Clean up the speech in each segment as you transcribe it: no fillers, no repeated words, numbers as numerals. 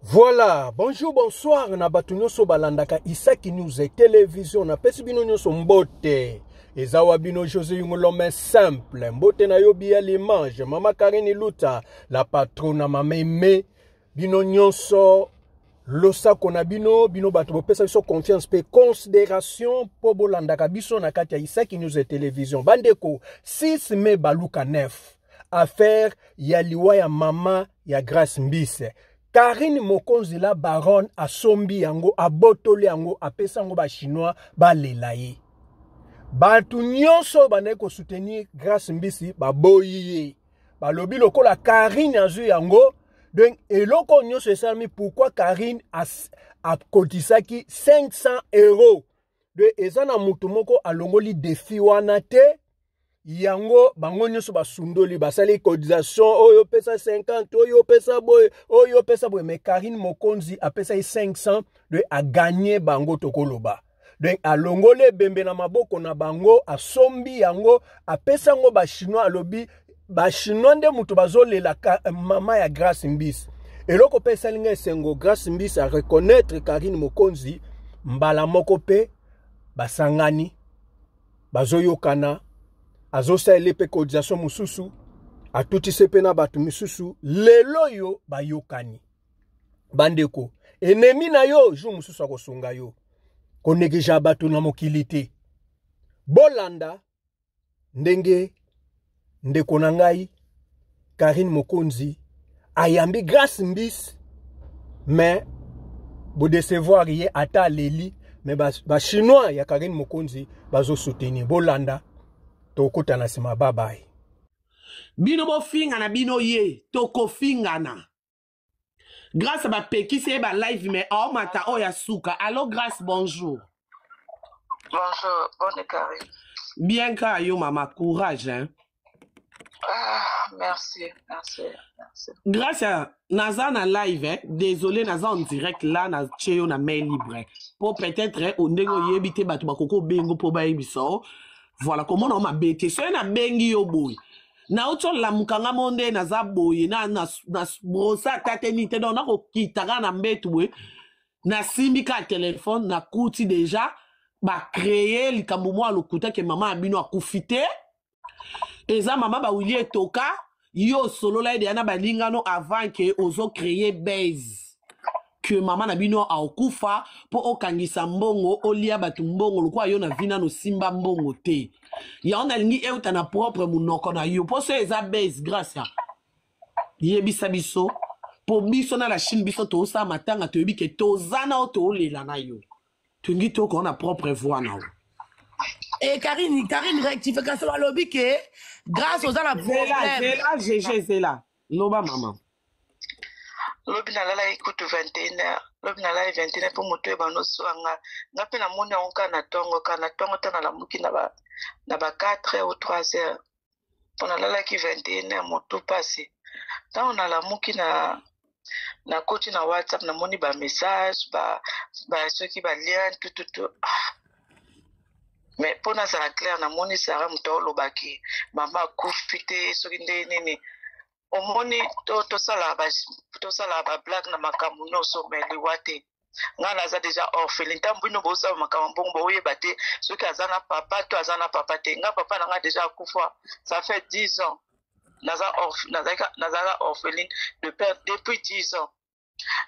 Voilà, bonjour, bonsoir, na batunyo so balandaka Isaki News et télévision na pesi bino nyoso mbote. Ezawa bino José Yungolome simple, mbote na yobi ya l'image, Mama Karine Luta, la patrona mama Aimé, bino nyonso, losa kona bino bato bopesa biso confiance pe considération po bolandaka biso na kati ya Isaki News et télévision. Bandeko, 6 mai baluka 9, affaire ya liwa ya mama ya Grace Mbise. Karine Mokonzi la baronne a sombi yango, a botole yango, a pesa yango ba chinois, ba lelaye. Batu nyonso baneko soutenir Grace Mbisi, ba boyiye. Ba lobi loko la Karine azu yango, donc eloko nyonso esami pourquoi Karine a kotisaki 500 €. De ezana mutu moko alongoli défi wana te. Yango bango nyonso basundoli basali cotisation oyo pesa 50 oyo pesa boy mais Karine Mokonzi a pesa 500 de a gagné bango tokoloba donc alongole bembe na maboko na bango a sombi yango a pesa ngo ba chinois alobi ba chinois nde mutu bazolela mama ya Grace Mbisi eloko pesa linga esengo Grace Mbisi a reconnaître Karine Mokonzi mbala moko pe basangani bazoyokana azosa elepe cotisation mususu atuti sepena batu mususu lelo yo bayokani bandeko enemi na yo ju mususu akosunga yo konegeja batu na mokilite bolanda ndenge ndeko na ngai Karine Mokonzi ayambi Grace Mbisi mais bo décevoir ye ata leli mais ba chinois ya Karine Mokonzi bazo soutenir bolanda tokota na sima bye. Bino bo fingana bino ye toko fingana. Grâce à ma peki c'est ba live mais oh mata oh ya suka. Allô Grâce bonjour. Bonjour, bonne Karine. Bien ka yo mama courage hein. Ah, merci. Grâce à naza na live hein. Désolé naza en direct là na cheyo na mail libre. Pour peut-être au ndego yebite batu bakoko bengo po ba yebiso. Voilà comment on m'a bêté. C'est un bengi yo boy. Na ocho la mukanga monde na za boy na brosa tate ni te na ko kitanga na mbetwe na simbika téléphone na kuti déjà ba créer likambo mo lokuta ke mama abino akufite eza mama ba wili etoka yo solo la ide na balingano avant que ozo créer base que maman na bino a okufa po okangisa mbongo olia batu mbongo lokwa yo na vina no simba mbongo te ya on alingi euta na propre munoko na yo po so eza base grâce yebisa biso po biso na la Chine biso to sa matanga to yebi ke to zana o to lela na yo tungi to ko na propre voix na. Et Karine rectification à lobby que grâce aux la problème c'est là loba maman lobi na lala ikutu 21h lobi na lala 21h pour moto e bano swanga ngape na mona onka na tongo tana la muki na ba 4h ou 3h pour na lala ki 21h moto passé tant on a la muki na coach na WhatsApp na moni ba message ba ceux qui ba lien tout mais pour na ça clair na moni sara moto lobaki mama kufite soki nini omoni to sala ba blague na makamu nyonso mais liwate ngana za déjà orphelin tambu no bosa makamu bongo boyeba te soki azana papa to azana papa te nga papa na nga déjà akufa ça fait 10 ans naza orphelin de père depuis 10 ans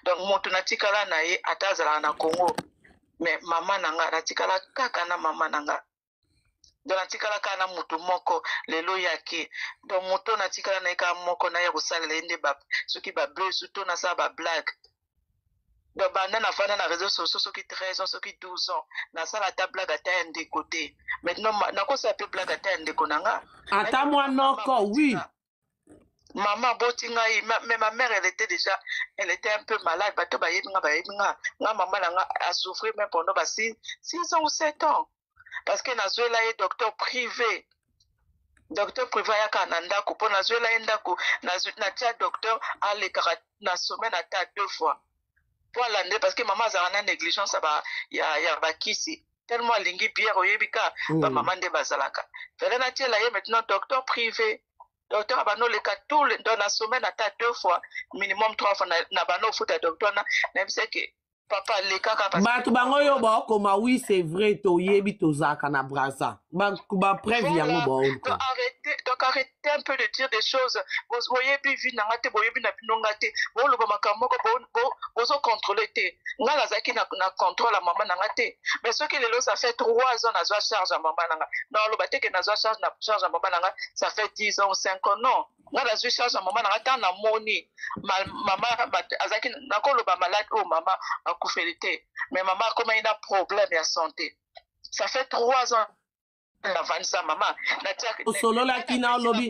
donc moto natikala na ye atazala na Congo mais mama na nga natikala kaka na mama na nga donc natikala kana mutu moko lelo yake donc moto natikala na eka moko na ya kosalela ende ba soki ba bleu surtout na sa ba blague donc banda na fana na réseaux sociaux soki 13 ans soki 12 ans na sala ta blague ata ende côté maintenant na ko sa pe blague ata ende konanga ata moi noko oui maman botinga mais ma mère elle était un peu malade bato ba yebinga nga maman na nga a souffert même pendant 6 ans ou 7 ans parce que nazoela ye docteur privé ya kananda ko pona nazoela enda ko na tia docteur alekaka na semaine ata 2 fois pour l'année parce que maman a na négligence ya bakisi tellement lingi bière oyebika ba maman de bazalaka fele na tia la ye maintenant docteur privé docteur abano leka tout dans la semaine ata 2 fois minimum 3 fois na bano futa docteur na biseke papa leka ka parce bato bango yo bakoma oui c'est vrai toyebi tozaka na Brazza ba preuve yango baonko donc arrêtez un peu de dire des choses boyebi vi nanga te boyebi na binonga te boloba makambo ko bozo contrôler te nga nazaki na contrôle la maman nanga te mais ce qui lelo ça fait 3 ans nazwa charge à maman nanga na loba te que nazwa charge à maman nanga ça fait 10 ans ou 5 ans non nga nazwi charge à maman nanga tant na moni maman azaki nakoloba malade oh maman akufelite mais maman comme il a problème de santé ça fait 3 ans la vanisa maman na solola kina lobby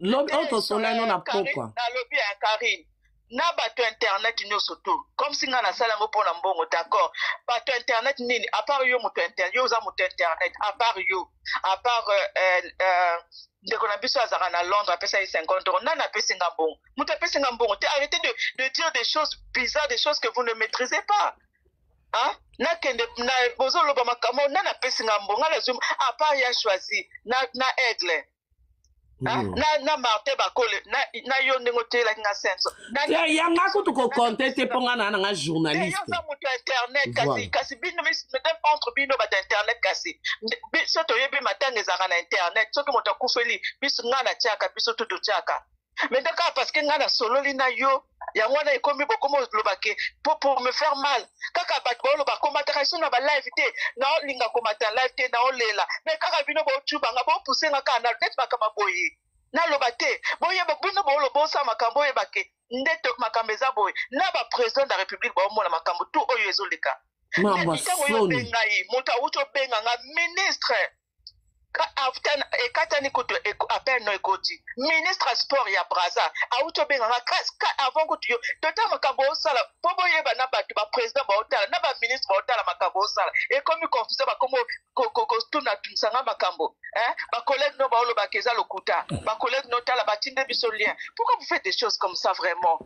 lobby auto solola no na pokwa na lobby ya Karine na bato internet nyonso to comme si nga na sala ngo pona mbongo d'accord bato internet nini à part yo moto internet yo za moto internet à part yo à part ndeko na biso azaka na Londres apesa ye 50 euros nana apesi nga mbongo moto apesi nga mbongo te arrêtez de dire des choses bizarres des choses que vous ne maîtrisez pas hein nakende na bozoloba makambo nana apesi nga mbongo ngala zum à part ya choisi na aigle na Martin Bakole na yo ndenge tela nga senso yanga kutu ko compter te ponga na nga journaliste yo moto internet kasi bino mesem entre bino ba internet kasi biso to yebi matanga ezaka na internet soki moto akufeli biso nga na tiaka biso tutu tiaka mais d'accord parce que nga na sololi na yo yango wana ekomi bokomo lobake pour me faire mal kaka bato boloba komata so na ba live te na linga komata live te na olela mais kaka bino bo tubanga bo pousser nga kana peut-être bakama boye na loba te boye bino bo lobo sa makambo ye bake ndeto makambo eza boye na ba président de la république ba omona makambo tout oyo ezoleka mamba soni moto awuto benga nga ministre katani kutu appel no ekoti ministre sport ya Brazza auto benga avant kutu yo tota makambo osala po boyeba na bato ba président ba otala na ba ministre ba otala makambo osala e comme confusé ba comme tuna tunsanga makambo ba collègue no ba olo ba keza lokuta ba collègue no tala ba tinde biso lien pourquoi vous faites des choses comme ça vraiment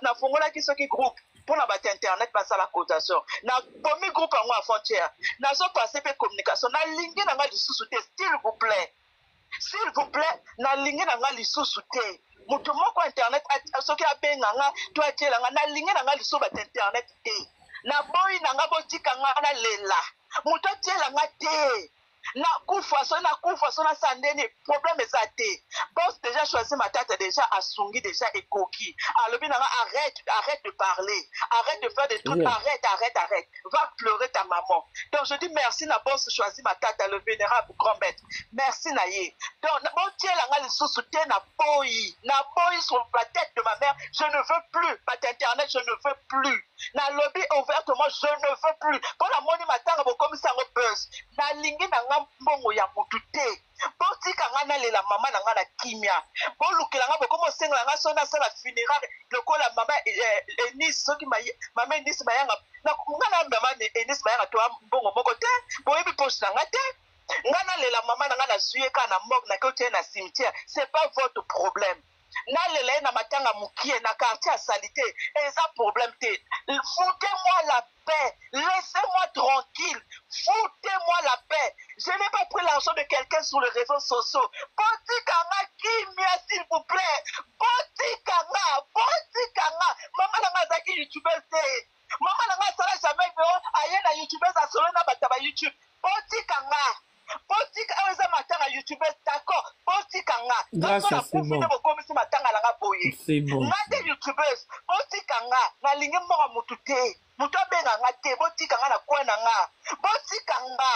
na fongola ki soki groupe pour la base internet passer la cotation na bomi groupe en à frontière na so passer pe communication na lingi na nga lisusu te s'il vous plaît na lingi na nga lisusu te mutu moko internet soki abenga nga to atiela nga na lingi na nga lisusu ba internet te na boyi na nga botika nga na lela mutu atiela nga te na kufa so na sandeni problème ezate boss déjà choisi ma tête déjà asungi déjà ekoki alobi nanga arrête de parler arrête de faire des trucs arrête va pleurer ta maman donc je dis merci na boss choisi ma tête le vénérable grand maître merci na ye donc bon tiela nga lisusu te na boyi sur la tête de ma mère je ne veux plus pas internet je ne veux plus na lobby ouvertement je ne veux plus pour la moni matanga bo comme ça buzz na lingi na nga mbongo ya mutu te botika nga na lela mama na nga na kimia bolukela nga bokomo senga nga so na sala funéraire lokola mama Enis soki mama Enis mayanga na nga na mama Enis mayanga to mbongo moko te boyebi poche na nga te nga na lela mama na nga na zuye ka na morgue na kote na cimetière c'est pas votre problème na lela na matanga mukie na quartier à salité et ça problème te foutez-moi la paix laissez-moi tranquille foutez-moi la paix je n'ai pas pris l'argent de quelqu'un sur les réseaux sociaux botikanga kimia s'il vous plaît botikanga mama na nga zaki youtubeur te mama na nga sala jamais aye na youtubeur za solo na bataba YouTube botikanga aweza matanga youtubeur d'accord botikanga grâce à c'est bon bokomisi matanga langa boye c'est bon ngate youtubeurs botikanga na lingi moko mutu te mutu abenga nga te botikanga na kwana nga botikanga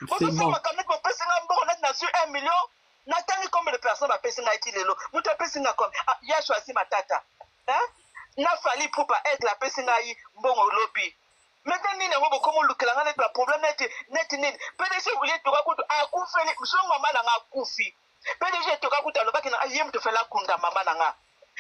bososama kamete bopesi nga mboko nati na sur 1 million natangi combien de personnes bapesi nga iti lelo mutu apesi nga comme ya choisi matata na fali pupa aigle apesi nga yi mbongo lobi maintenant nini yango bokomo lukela nga neti baproblème neti nini pdg olie toka kutu akufeli so mama na nga akufi pdg toka kutu alobaki na ye mutu fela akunda mama na nga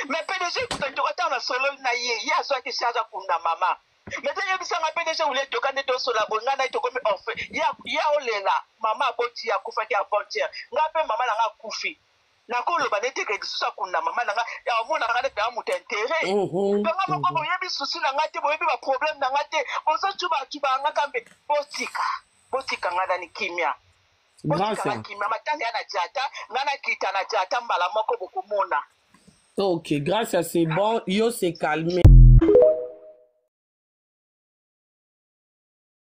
mais pdg kuta toka ntango na sololi na ye azwaki charge akunda mama maintenant yebisanga pdg olie toka nde tosola boye nga nai tokomi orfe ya olela mama aboti akufaki avant-hier nga mpe mama na nga akufi nakoloba neteke lisusu akunda mama na nga yaomonanga nete ya moto intere banga moko boyebi susi na nga te boyebi baproblème na nga te bozocubacuba nga kambe botika nga nani kimia Gracias. Ok, gracias, c'est bon. Yo, c'est calmé.